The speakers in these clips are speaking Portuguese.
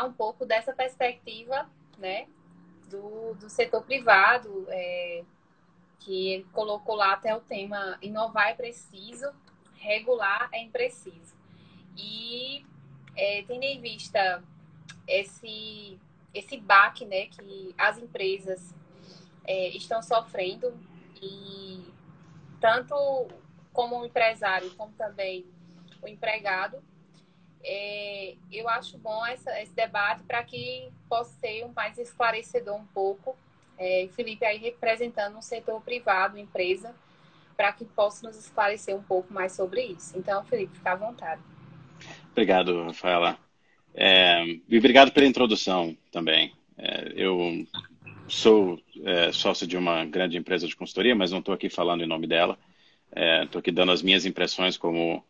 falar um pouco dessa perspectiva, né, do setor privado, que ele colocou lá até o tema inovar é preciso, regular é impreciso. E tendo em vista esse baque, né, que as empresas estão sofrendo, e tanto como o empresário, como também o empregado, eu acho bom esse debate para que possa ser mais esclarecedor um pouco. Felipe aí representando um setor privado, empresa, para que possa nos esclarecer um pouco mais sobre isso. Então, Felipe, fica à vontade. Obrigado, Rafaela. E obrigado pela introdução também. Eu sou sócio de uma grande empresa de consultoria, mas não estou aqui falando em nome dela. Estou aqui dando as minhas impressões como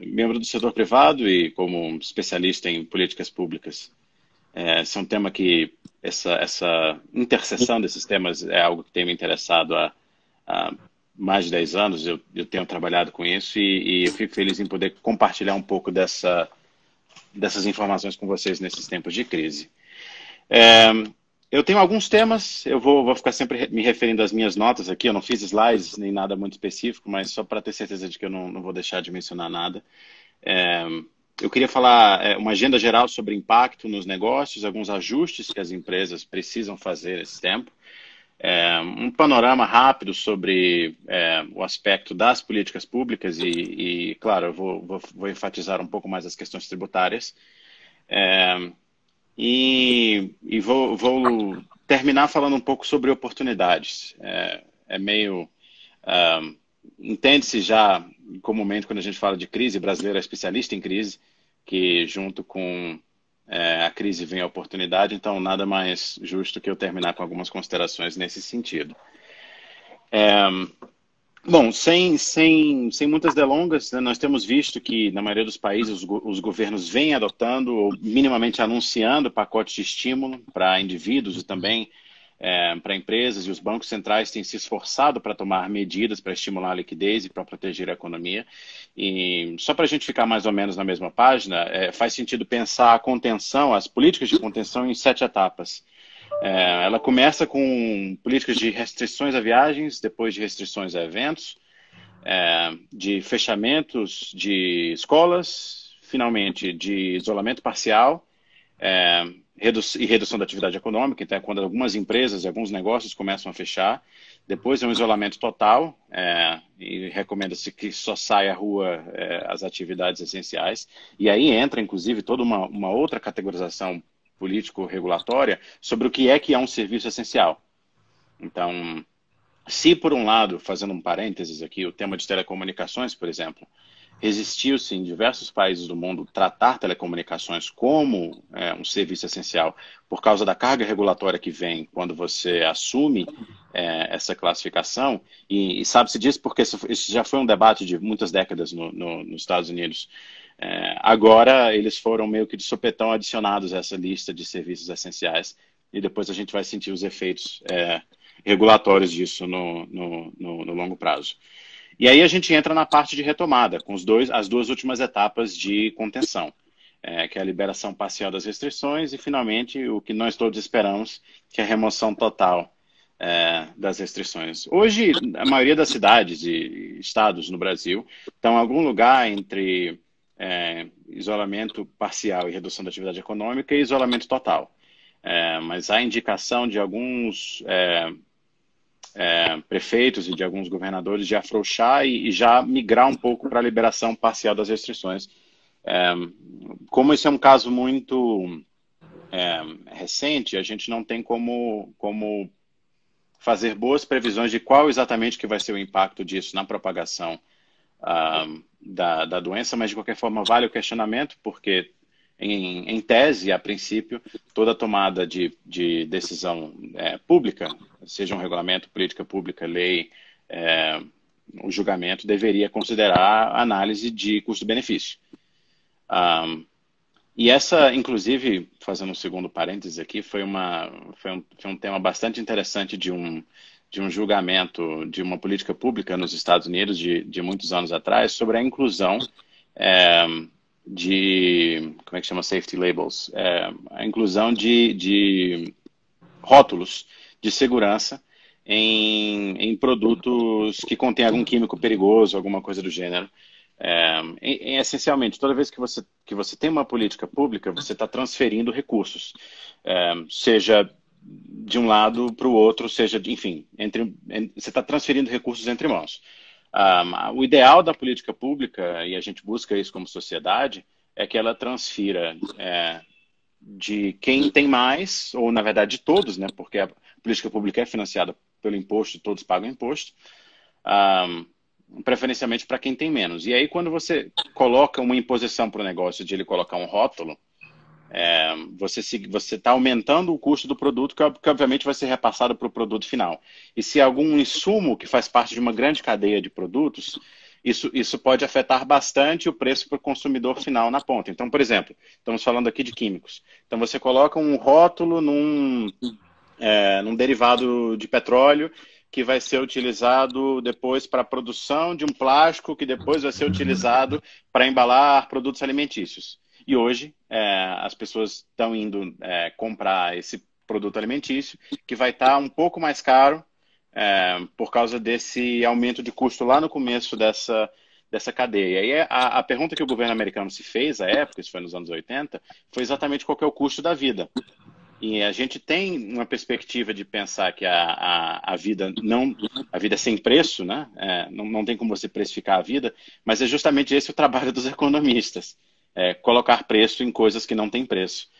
membro do setor privado e como especialista em políticas públicas. Esse é um tema que, essa interseção desses temas é algo que tem me interessado há mais de 10 anos. Eu tenho trabalhado com isso e eu fico feliz em poder compartilhar um pouco dessas informações com vocês nesses tempos de crise. Eu tenho alguns temas, eu vou ficar sempre me referindo às minhas notas aqui, eu não fiz slides nem nada muito específico, mas só para ter certeza de que eu não vou deixar de mencionar nada. Eu queria falar uma agenda geral sobre impacto nos negócios, alguns ajustes que as empresas precisam fazer nesse tempo, um panorama rápido sobre o aspecto das políticas públicas claro, eu vou enfatizar um pouco mais as questões tributárias. Vou terminar falando um pouco sobre oportunidades. Meio... entende-se já, comumente, quando a gente fala de crise, brasileiro é especialista em crise, que junto com a crise vem a oportunidade, então nada mais justo que eu terminar com algumas considerações nesse sentido. Bom, sem muitas delongas, né, nós temos visto que, na maioria dos países, os governos vêm adotando ou minimamente anunciando pacotes de estímulo para indivíduos e também para empresas, e os bancos centrais têm se esforçado para tomar medidas para estimular a liquidez e para proteger a economia. E só para a gente ficar mais ou menos na mesma página, faz sentido pensar a contenção, as políticas de contenção em 7 etapas. Ela começa com políticas de restrições a viagens, depois de restrições a eventos, de fechamentos de escolas, finalmente de isolamento parcial e redução da atividade econômica. Então, é quando algumas empresas e alguns negócios começam a fechar. Depois é um isolamento total e recomenda-se que só saia à rua as atividades essenciais. E aí entra, inclusive, toda uma outra categorização político-regulatória sobre o que é um serviço essencial. Então, se por um lado, fazendo um parênteses aqui, o tema de telecomunicações, por exemplo, resistiu-se em diversos países do mundo tratar telecomunicações como um serviço essencial por causa da carga regulatória que vem quando você assume essa classificação, e sabe-se disso porque isso já foi um debate de muitas décadas nos Estados Unidos. Agora eles foram meio que de sopetão adicionados a essa lista de serviços essenciais e depois a gente vai sentir os efeitos regulatórios disso no longo prazo. E aí a gente entra na parte de retomada, com as duas últimas etapas de contenção, que é a liberação parcial das restrições e, finalmente, o que nós todos esperamos, que é a remoção total das restrições. Hoje, a maioria das cidades e estados no Brasil estão em algum lugar entre isolamento parcial e redução da atividade econômica e isolamento total. Mas há indicação de alguns prefeitos e de alguns governadores de afrouxar e já migrar um pouco para a liberação parcial das restrições. Como esse é um caso muito recente, a gente não tem como fazer boas previsões de qual exatamente que vai ser o impacto disso na propagação da doença, mas de qualquer forma vale o questionamento, porque em tese, a princípio, toda tomada de decisão pública, seja um regulamento, política pública, lei, o julgamento deveria considerar a análise de custo-benefício. E essa, inclusive, fazendo um segundo parênteses aqui, foi um tema bastante interessante de um julgamento de uma política pública nos Estados Unidos de muitos anos atrás sobre a inclusão como é que chama, safety labels, a inclusão de rótulos de segurança em produtos que contêm algum químico perigoso, alguma coisa do gênero. Essencialmente, toda vez que você tem uma política pública, você está transferindo recursos, seja de um lado para o outro, seja, enfim, você está transferindo recursos entre mãos. O ideal da política pública, e a gente busca isso como sociedade, é que ela transfira de quem tem mais, ou na verdade de todos, né, porque a política pública é financiada pelo imposto, todos pagam imposto, preferencialmente para quem tem menos. E aí, quando você coloca uma imposição para o negócio de ele colocar um rótulo, você está aumentando o custo do produto, que obviamente vai ser repassado para o produto final. E se algum insumo que faz parte de uma grande cadeia de produtos, isso pode afetar bastante o preço para o consumidor final na ponta. Então, por exemplo, estamos falando aqui de químicos. Então, você coloca um rótulo num derivado de petróleo que vai ser utilizado depois para a produção de um plástico que depois vai ser utilizado para embalar produtos alimentícios. E hoje as pessoas estão indo comprar esse produto alimentício que vai estar um pouco mais caro por causa desse aumento de custo lá no começo dessa cadeia. E aí a pergunta que o governo americano se fez à época, isso foi nos anos 80, foi exatamente qual que é o custo da vida. E a gente tem uma perspectiva de pensar que a vida é sem preço, né? Não tem como você precificar a vida, mas é justamente esse o trabalho dos economistas, colocar preço em coisas que não têm preço.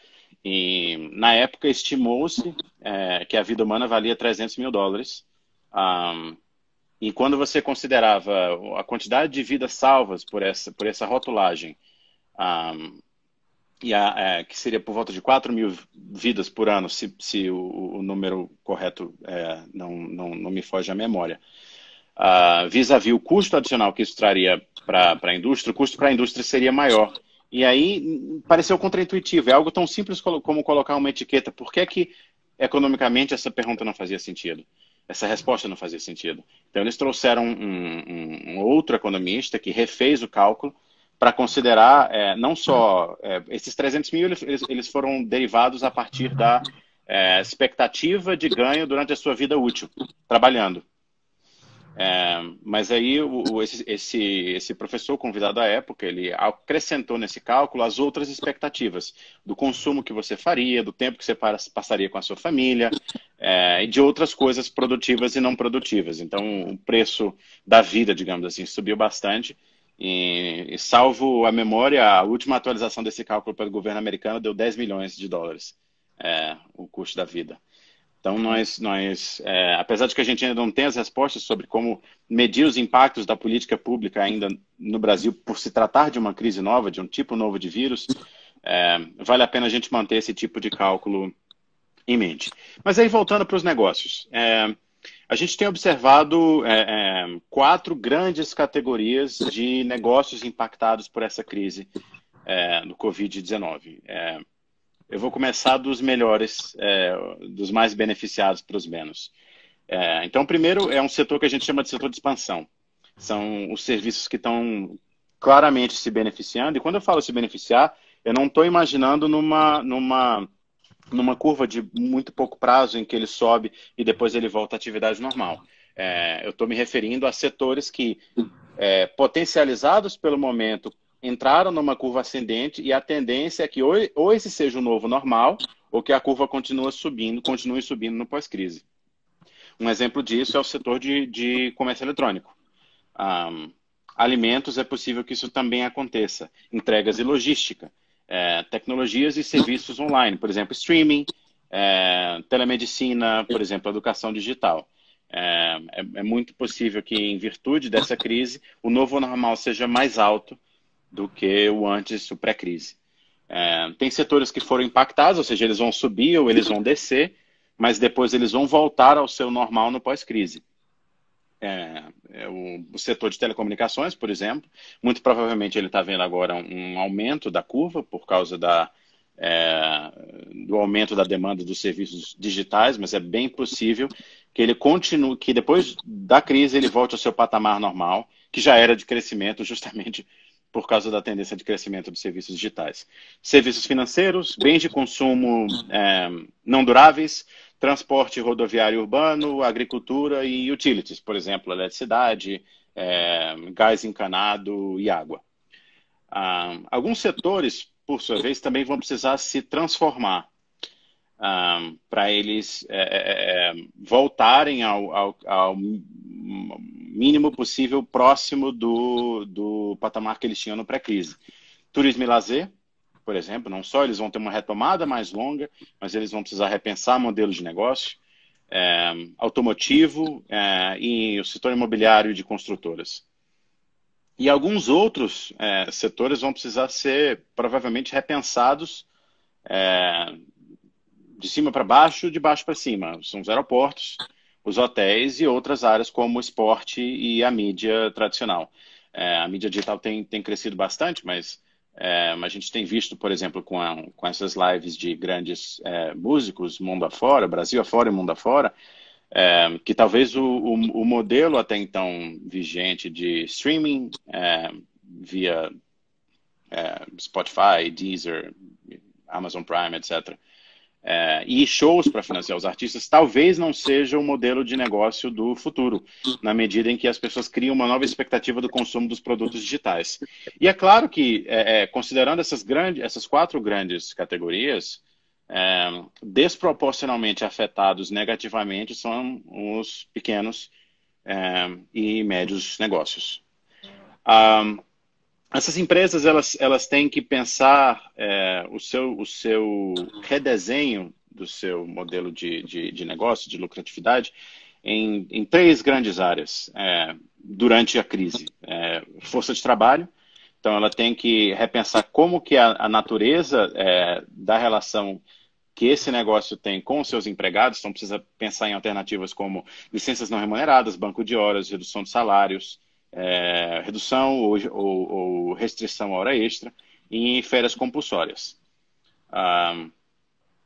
E na época estimou-se que a vida humana valia $300 mil. E quando você considerava a quantidade de vidas salvas por essa rotulagem, que seria por volta de 4 mil vidas por ano, se o número correto não me foge à memória, vis-à-vis o custo adicional que isso traria para a indústria, o custo para a indústria seria maior. E aí pareceu contraintuitivo, é algo tão simples como colocar uma etiqueta. Por que economicamente essa pergunta não fazia sentido? Essa resposta não fazia sentido. Então eles trouxeram um outro economista que refez o cálculo para considerar não só esses 300 mil, eles foram derivados a partir da expectativa de ganho durante a sua vida útil, trabalhando. Mas aí esse professor convidado à época, ele acrescentou nesse cálculo as outras expectativas do consumo que você faria, do tempo que você passaria com a sua família e de outras coisas produtivas e não produtivas. Então o preço da vida, digamos assim, subiu bastante e salvo a memória, a última atualização desse cálculo pelo governo americano deu $10 milhões, o custo da vida. Então, apesar de que a gente ainda não tem as respostas sobre como medir os impactos da política pública ainda no Brasil, por se tratar de uma crise nova, de um tipo novo de vírus, vale a pena a gente manter esse tipo de cálculo em mente. Mas aí, voltando para os negócios, a gente tem observado 4 grandes categorias de negócios impactados por essa crise do Covid-19. Eu vou começar dos melhores, dos mais beneficiados para os menos. Então, primeiro é um setor que a gente chama de setor de expansão. São os serviços que estão claramente se beneficiando. E quando eu falo se beneficiar, eu não estou imaginando numa curva de muito pouco prazo em que ele sobe e depois ele volta à atividade normal. Eu estou me referindo a setores que, potencializados pelo momento, entraram numa curva ascendente e a tendência é que ou esse seja o novo normal ou que a curva continue subindo no pós-crise. Um exemplo disso é o setor de comércio eletrônico. Alimentos, é possível que isso também aconteça. Entregas e logística. Tecnologias e serviços online, por exemplo, streaming, telemedicina, por exemplo, educação digital. É muito possível que, em virtude dessa crise, o novo normal seja mais alto do que o pré-crise. Tem setores que foram impactados, ou seja, eles vão subir ou eles vão descer, mas depois eles vão voltar ao seu normal no pós-crise. O setor de telecomunicações, por exemplo, muito provavelmente ele está vendo agora um aumento da curva por causa do aumento da demanda dos serviços digitais, mas é bem possível que ele continue, que depois da crise ele volte ao seu patamar normal, que já era de crescimento justamente por causa da tendência de crescimento dos serviços digitais. Serviços financeiros, bens de consumo não duráveis, transporte rodoviário urbano, agricultura e utilities, por exemplo, eletricidade, gás encanado e água. Alguns setores, por sua vez, também vão precisar se transformar para eles voltarem ao mínimo possível próximo do patamar que eles tinham no pré-crise. Turismo e lazer, por exemplo, não só eles vão ter uma retomada mais longa, mas eles vão precisar repensar modelos de negócio, automotivo e o setor imobiliário de construtoras. E alguns outros setores vão precisar ser provavelmente repensados de cima para baixo, de baixo para cima. São os aeroportos, os hotéis e outras áreas como o esporte e a mídia tradicional. A mídia digital tem crescido bastante, mas a gente tem visto, por exemplo, com essas lives de grandes músicos, mundo afora, Brasil afora e mundo afora, que talvez o modelo até então vigente de streaming via Spotify, Deezer, Amazon Prime, etc., e shows para financiar os artistas, talvez não seja o modelo de negócio do futuro, na medida em que as pessoas criam uma nova expectativa do consumo dos produtos digitais. E é claro que, considerando essas 4 grandes categorias, desproporcionalmente afetados negativamente são os pequenos e médios negócios. Essas empresas elas têm que pensar o seu redesenho do seu modelo de negócio, de lucratividade, em 3 grandes áreas durante a crise. Força de trabalho, então ela tem que repensar como que a natureza da relação que esse negócio tem com os seus empregados, então precisa pensar em alternativas como licenças não remuneradas, banco de horas, redução de salários, redução ou restrição à hora extra e férias compulsórias.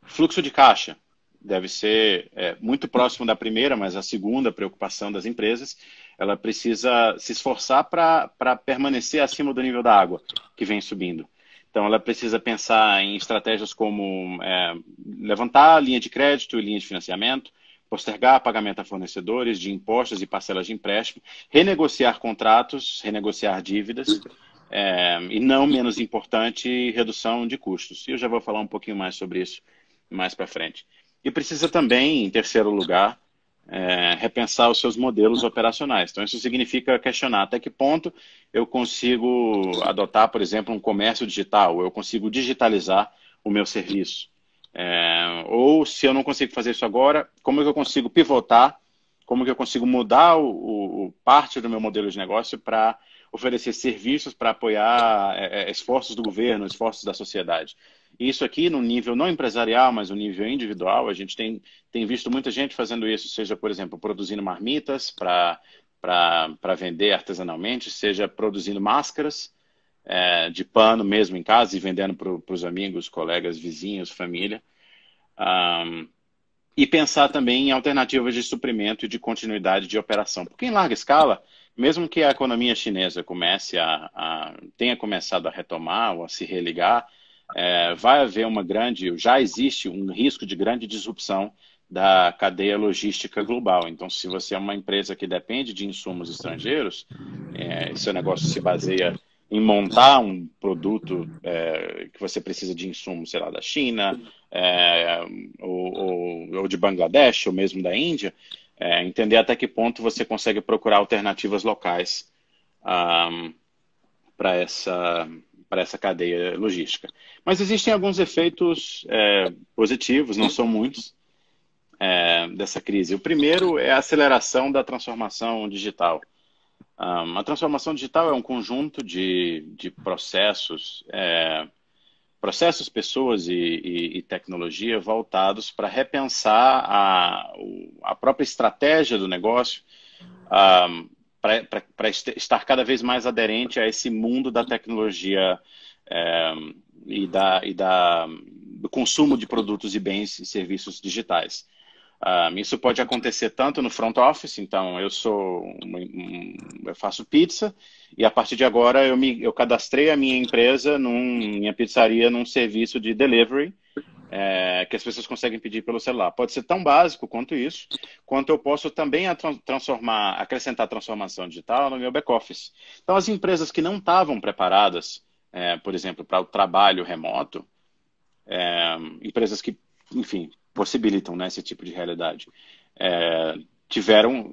Fluxo de caixa deve ser muito próximo da primeira, mas a segunda preocupação das empresas, ela precisa se esforçar para permanecer acima do nível da água que vem subindo. Então, ela precisa pensar em estratégias como levantar linha de crédito e linha de financiamento, postergar pagamento a fornecedores de impostos e parcelas de empréstimo, renegociar contratos, renegociar dívidas e, não menos importante, redução de custos. E eu já vou falar um pouquinho mais sobre isso mais para frente. E precisa também, em terceiro lugar, repensar os seus modelos operacionais. Então, isso significa questionar até que ponto eu consigo adotar, por exemplo, um comércio digital, eu consigo digitalizar o meu serviço. Ou se eu não consigo fazer isso agora, como é que eu consigo pivotar, como é que eu consigo mudar parte do meu modelo de negócio para oferecer serviços para apoiar esforços do governo, esforços da sociedade. E isso aqui no nível não empresarial, mas no nível individual, a gente tem visto muita gente fazendo isso, seja, por exemplo, produzindo marmitas para vender artesanalmente, seja produzindo máscaras de pano mesmo em casa e vendendo para os amigos, colegas, vizinhos, família. E pensar também em alternativas de suprimento e de continuidade de operação. Porque em larga escala, mesmo que a economia chinesa tenha começado a retomar ou a se religar, vai haver já existe um risco de grande disrupção da cadeia logística global. Então, se você é uma empresa que depende de insumos estrangeiros, seu negócio se baseia em montar um produto que você precisa de insumos, sei lá, da China, ou de Bangladesh, ou mesmo da Índia, entender até que ponto você consegue procurar alternativas locais para essa cadeia logística. Mas existem alguns efeitos positivos, não são muitos, dessa crise. O primeiro é a aceleração da transformação digital. A transformação digital é um conjunto de processos, pessoas e tecnologia voltados para repensar a própria estratégia do negócio, para estar cada vez mais aderente a esse mundo da tecnologia e do consumo de produtos e bens e serviços digitais. Isso pode acontecer tanto no front office, então eu faço pizza e a partir de agora eu cadastrei a minha empresa, minha pizzaria, num serviço de delivery, que as pessoas conseguem pedir pelo celular. Pode ser tão básico quanto isso, quanto eu posso também acrescentar transformação digital no meu back-office. Então, as empresas que não estavam preparadas, por exemplo, para o trabalho remoto, empresas que, enfim, possibilitam, né, esse tipo de realidade,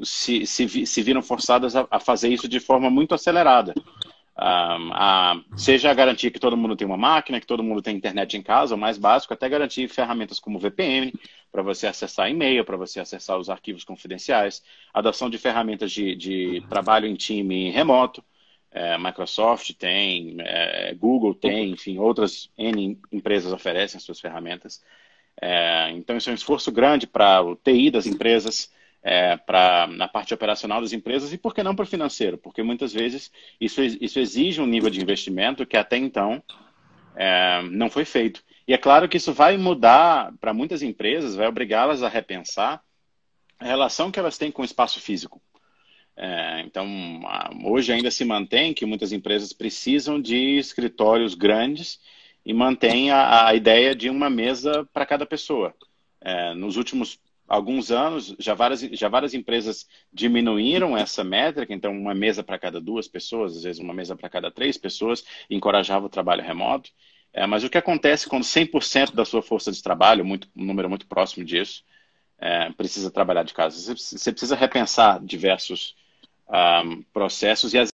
se viram forçadas a fazer isso de forma muito acelerada. Seja garantir que todo mundo tem uma máquina, que todo mundo tem internet em casa, o mais básico, até garantir ferramentas como VPN, para você acessar e-mail, para você acessar os arquivos confidenciais, adoção de ferramentas de trabalho em time remoto, Microsoft tem, Google tem, enfim, outras N empresas oferecem as suas ferramentas. Então, isso é um esforço grande para o TI das empresas, na parte operacional das empresas e, por que não, para o financeiro? Porque muitas vezes isso exige um nível de investimento que até então não foi feito. E é claro que isso vai mudar para muitas empresas, vai obrigá-las a repensar a relação que elas têm com o espaço físico. Então, hoje ainda se mantém que muitas empresas precisam de escritórios grandes e mantém a ideia de uma mesa para cada pessoa. Nos últimos alguns anos, já várias empresas diminuíram essa métrica, então uma mesa para cada 2 pessoas, às vezes uma mesa para cada 3 pessoas, e encorajava o trabalho remoto. Mas o que acontece quando 100% da sua força de trabalho, um número muito próximo disso, precisa trabalhar de casa? Você precisa repensar diversos processos e as